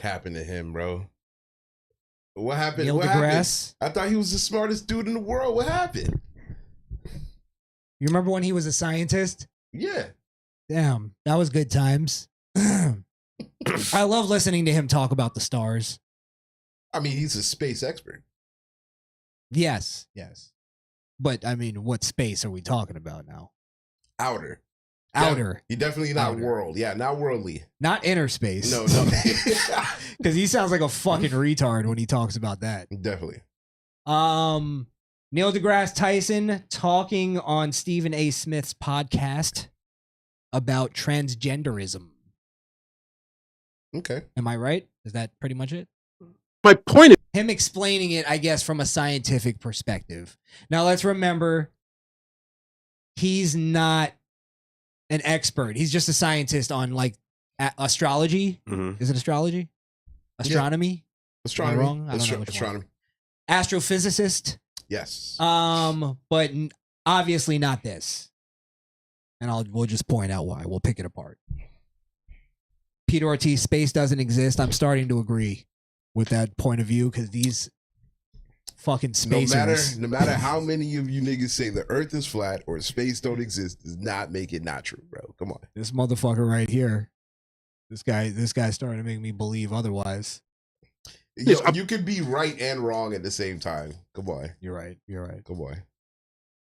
happened to him, bro? What happened? Neil what deGrasse? happened? I thought he was the smartest dude in the world. What happened? You remember when he was a scientist? Yeah. Damn, that was good times. I love listening to him talk about the stars. I mean, he's a space expert. Yes. But I mean, what space are we talking about now? Outer. Outer. He definitely not Outer. world. Yeah, not worldly. Not inner space. No. Because he sounds like a fucking retard when he talks about that. Definitely. Neil deGrasse Tyson talking on Stephen A. Smith's podcast about transgenderism. Okay. Am I right? Is that pretty much it? My point is Him explaining it, I guess, from a scientific perspective. Now, let's remember, he's not an expert. He's just a scientist on, like, astrology. Mhm. Is it astrology? Astronomy? Astronomy. Am I wrong? I don't know which one. Astronomy. Astrophysicist. Yes. But obviously not this. And we'll just point out why. We'll pick it apart. Peter Ortiz, space doesn't exist. I'm starting to agree with that point of view because these fucking spacers. No matter how many of you niggas say the Earth is flat or space don't exist, does not make it not true, bro. Come on. This motherfucker right here. This guy's starting to make me believe otherwise. Yo, you could be right and wrong at the same time. Come on. You're right. Come on.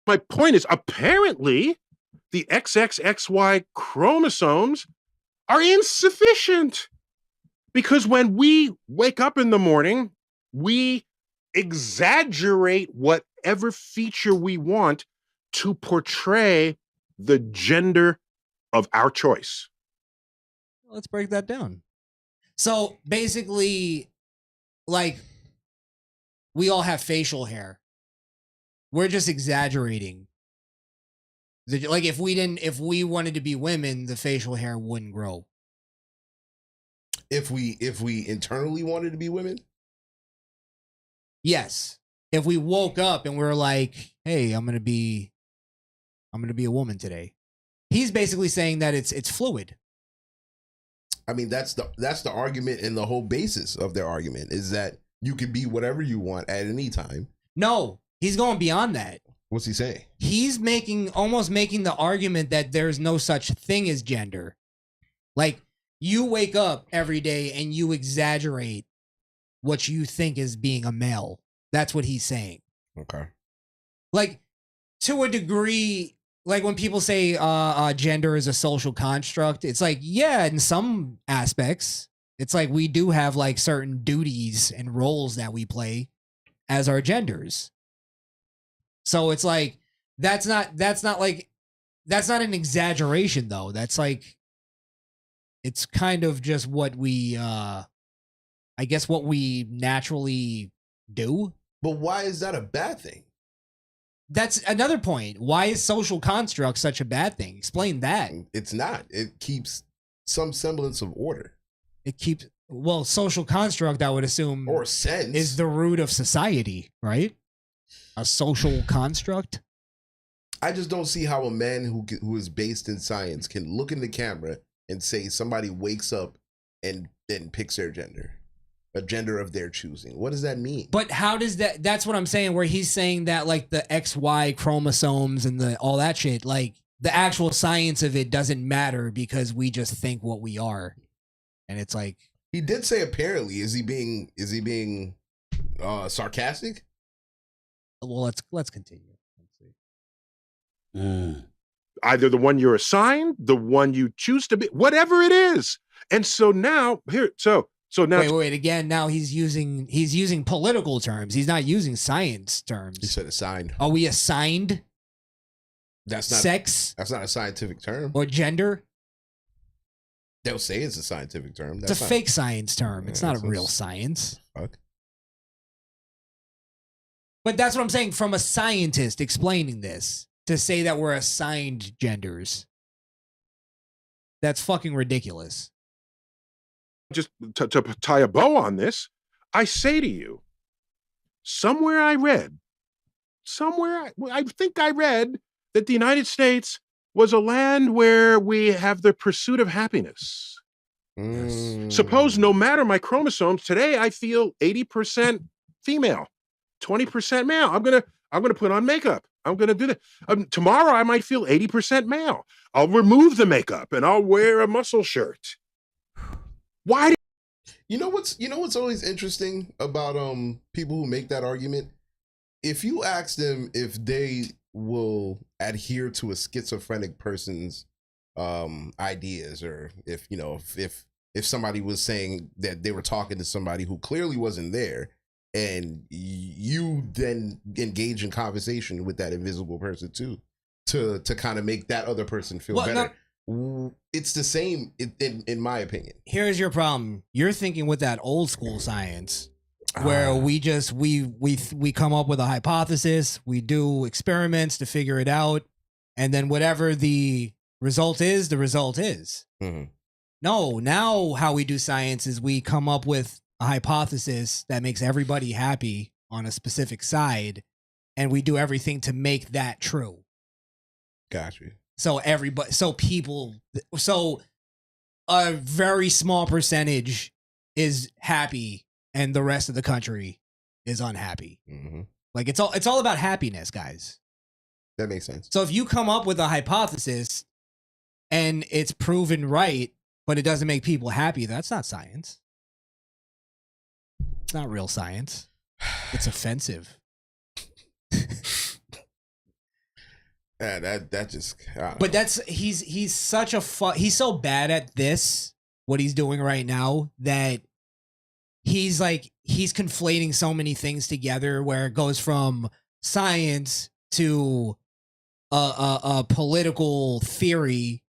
my point is apparently the XXXY chromosomes are insufficient because when we wake up in the morning, we exaggerate whatever feature we want to portray the gender of our choice. Let's break that down. So basically, like, we all have facial hair. We're just exaggerating. Like, if we wanted to be women, the facial hair wouldn't grow. If we internally wanted to be women? Yes. If we woke up and we're like, hey, I'm gonna be a woman today. He's basically saying that it's fluid. I mean, that's the argument, and the whole basis of their argument is that you can be whatever you want at any time. No, he's going beyond that. What's he saying? He's almost making the argument that there's no such thing as gender. Like, you wake up every day and you exaggerate what you think is being a male. That's what he's saying. Okay. Like, to a degree, like when people say gender is a social construct, it's like, yeah, in some aspects, it's like we do have like certain duties and roles that we play as our genders. So it's like, that's not an exaggeration though. That's like, it's kind of just what we, I guess what we naturally do. But why is that a bad thing? That's another point. Why is social construct such a bad thing? Explain that. It's not. It keeps some semblance of order. Social construct, I would assume, or sense, is the root of society, right? A social construct. I just don't see how a man who is based in science can look in the camera and say somebody wakes up and then picks their gender. A gender of their choosing. What does that mean? But how does that's what I'm saying, where he's saying that like the XY chromosomes and all that shit, like the actual science of it doesn't matter because we just think what we are. And it's like, he did say apparently, is he being sarcastic? Well, let's continue. Let's see. Either the one you're assigned, the one you choose to be, whatever it is. And so now So now, wait. Again, now he's using political terms. He's not using science terms. He said assigned. Are we assigned? That's not sex. That's not a scientific term. Or gender. They'll say it's a scientific term. It's a fake science term. It's not a real science. Fuck. But that's what I'm saying. From a scientist explaining this, to say that we're assigned genders, that's fucking ridiculous. Just to tie a bow on this, I say to you, somewhere I think I read that the United States was a land where we have the pursuit of happiness. Suppose no matter my chromosomes, today I feel 80% female, 20% male. I'm gonna put on makeup. I'm gonna do that. Tomorrow I might feel 80% male. I'll remove the makeup and I'll wear a muscle shirt. Why? You know what's always interesting about people who make that argument? If you ask them if they will adhere to a schizophrenic person's ideas, or if somebody was saying that they were talking to somebody who clearly wasn't there, and you then engage in conversation with that invisible person too, to kind of make that other person feel better. It's the same in my opinion. Here's your problem. You're thinking with that old school science where we come up with a hypothesis, we do experiments to figure it out, and then whatever the result is, the result is. Mm-hmm. No, now how we do science is we come up with a hypothesis that makes everybody happy on a specific side, and we do everything to make that true. Gotcha. So a very small percentage is happy and the rest of the country is unhappy. Mm-hmm. Like it's all about happiness, guys. That makes sense. So if you come up with a hypothesis and it's proven right, but it doesn't make people happy, that's not science. It's not real science. It's offensive. Yeah, that just. But that's he's such a he's so bad at this, what he's doing right now, that he's conflating so many things together, where it goes from science to a political theory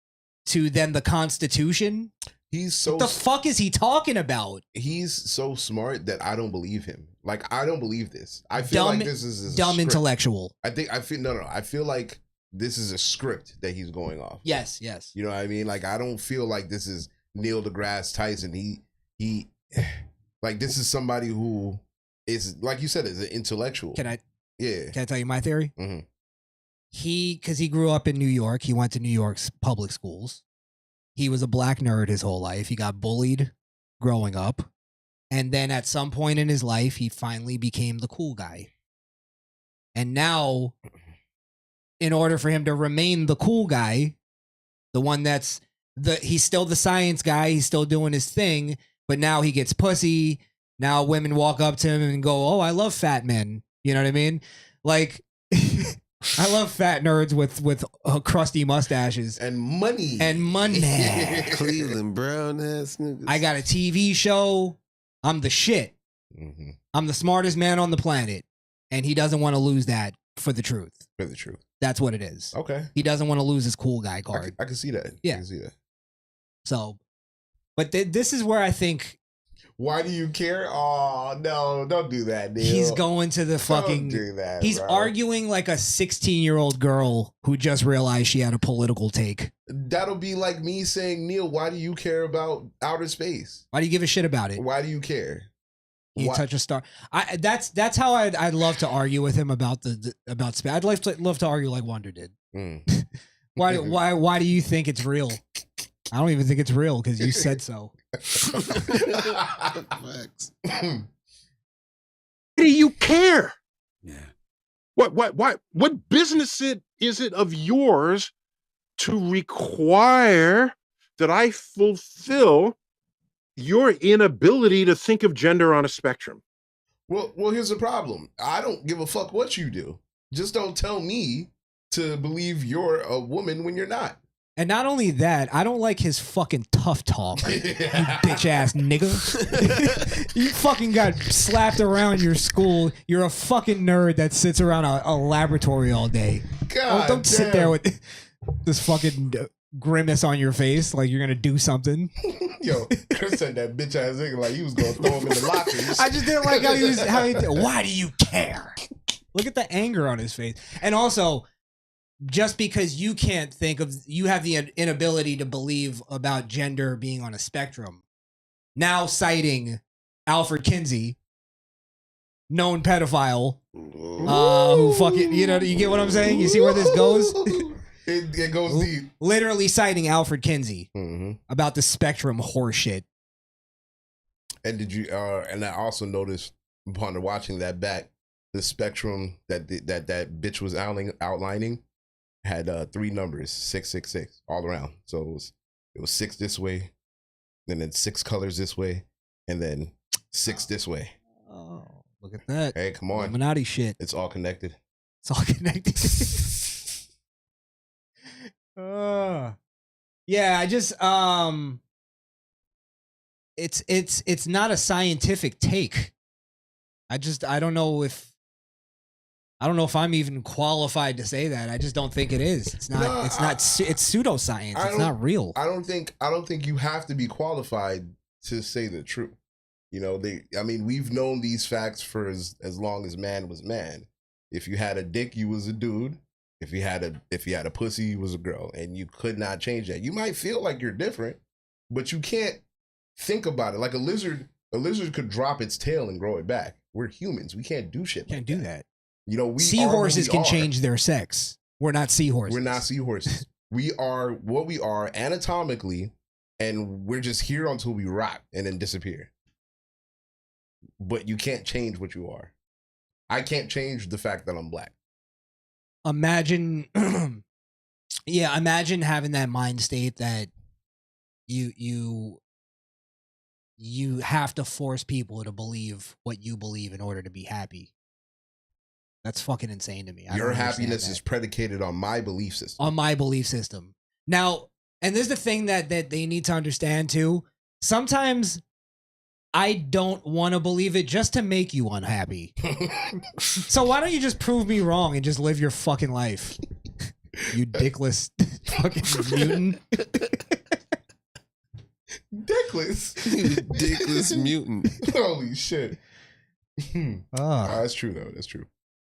to then the Constitution. What the fuck is he talking about? He's so smart that I don't believe him. Like, I don't believe this. I feel like this is dumb intellectual. I feel like this is a script that he's going off. Yes. You know what I mean? Like, I don't feel like this is Neil deGrasse Tyson. He like, this is somebody who is, like you said, is an intellectual. Can I tell you my theory? Mm-hmm. Because he grew up in New York. He went to New York's public schools. He was a black nerd his whole life. He got bullied growing up. And then at some point in his life, he finally became the cool guy. And now, in order for him to remain the cool guy, the one he's still the science guy, he's still doing his thing, but now he gets pussy. Now women walk up to him and go, "Oh, I love fat men." You know what I mean? Like, I love fat nerds with crusty mustaches and money. Cleveland brown ass niggas. I got a TV show. I'm the shit. Mm-hmm. I'm the smartest man on the planet, and he doesn't want to lose that for the truth. For the truth. That's what it is. Okay. He doesn't want to lose his cool guy card. I can see that. Yeah. I can see that. So, but this is where I think. Why do you care? Oh, no, don't do that, Neil. He's going to the fucking. Don't do that, he's bro. arguing like a 16-year-old girl who just realized she had a political take. That'll be like me saying, Neil, why do you care about outer space? Why do you give a shit about it? Why do you care? You touch a star. That's how I'd love to argue with him about about space. I'd love to argue like Wonder did. Mm. Why do you think it's real? I don't even think it's real because you said so. Why do you care? Yeah. What business is it of yours to require that I fulfill your inability to think of gender on a spectrum? Well, here's the problem. I don't give a fuck what you do. Just don't tell me to believe you're a woman when you're not. And not only that, I don't like his fucking tough talk. You bitch ass nigga. You fucking got slapped around your school. You're a fucking nerd that sits around a laboratory all day. God don't sit there with this fucking grimace on your face like you're gonna do something. Yo, Chris said that bitch ass nigga like he was gonna throw him in the lockers. I just didn't like how he why do you care? Look at the anger on his face. And also, just because you have the inability to believe about gender being on a spectrum, now citing Alfred Kinsey, known pedophile, who fucking, you get what I'm saying? You see where this goes? It goes deep. Literally citing Alfred Kinsey Mm-hmm. about the spectrum horseshit. And did you? And I also noticed upon watching that back, the spectrum that bitch was outlining had 3 numbers, 666, all around. So it was 6 this way, and then 6 colors this way, and then 6 this way. Oh, look at that! Hey, come on, Illuminati shit. it's all connected. It's all connected. Yeah, I just it's not a scientific take. I don't know if I'm even qualified to say that. I just don't think it is. It's not. No, It's pseudoscience. It's not real. I don't think you have to be qualified to say the truth. You know, we've known these facts for as long as man was man. If you had a dick, you was a dude. If you had a pussy, you was a girl, and you could not change that. You might feel like you're different, but you can't think about it. Like a lizard could drop its tail and grow it back. We're humans. We can't do shit. Can't do that. You know, Seahorses can change their sex. We're not seahorses. We're not seahorses. We are what we are anatomically, and we're just here until we rot and then disappear. But you can't change what you are. I can't change the fact that I'm black. Imagine having that mind state that you have to force people to believe what you believe in order to be happy. That's fucking insane to me. Your happiness is predicated on my belief system. On my belief system. Now, and this is the thing that they need to understand too. Sometimes I don't want to believe it just to make you unhappy. So why don't you just prove me wrong and just live your fucking life? You dickless fucking mutant. Dickless? Dickless mutant. Holy shit. Oh. That's true though. That's true.